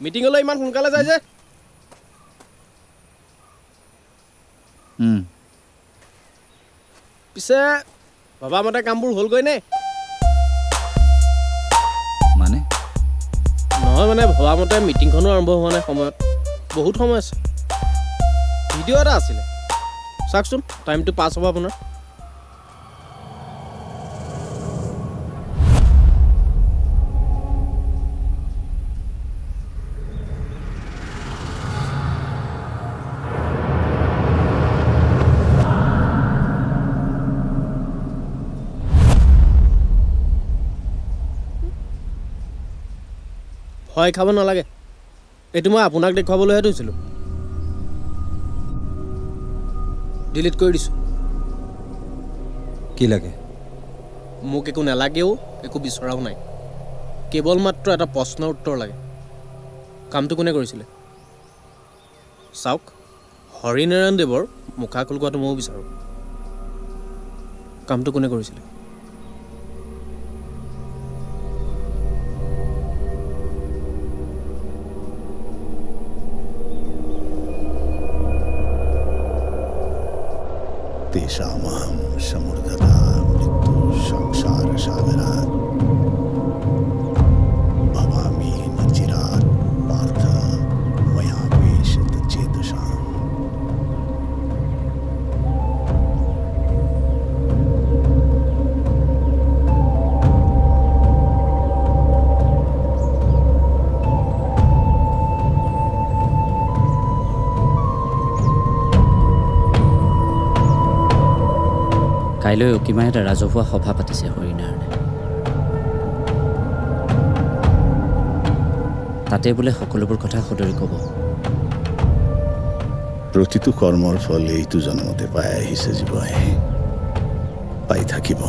মিটিঙলৈ ইমান সোনকালে যায় যে পিছে ভবা মতে কামবোৰ হ'লগৈ নে মানে নহয় মানে ভবা মতে মিটিংখনো আৰম্ভ হোৱা নাই সময়ত বহুত সময় আছে ভিডিঅ' এটা আছিলে চাওকচোন টাইমটো পাছ হ'ব আপোনাৰ ভয় খাব নালাগে এইটো মই আপোনাক দেখুৱাবলৈহে থৈছিলোঁ ডিলিট কৰি দিছোঁ কি লাগে মোক একো নালাগেও একো বিচৰাও নাই কেৱল মাত্ৰ এটা প্ৰশ্নৰ উত্তৰ লাগে কামটো কোনে কৰিছিলে চাওক হৰিনাৰায়ণ দেৱৰ মুখা খুলকোৱাটো ময়ো বিচাৰোঁ কামটো কোনে কৰিছিলে तेषामहं समुर्धता मृत्यु संसार सागरात् भवामि न चिरात् पार्थ मया वेशित चेतसाम् কাইলৈ অকিমাই এটা ৰাজহুৱা সভা পাতিছে হৰিনাৰায়ণে তাতে বোলে সকলোবোৰ কথা সদৰি ক'ব প্ৰতিটো কৰ্মৰ ফল এইটো জন্মতে পাই আহিছে জীৱই পাই থাকিব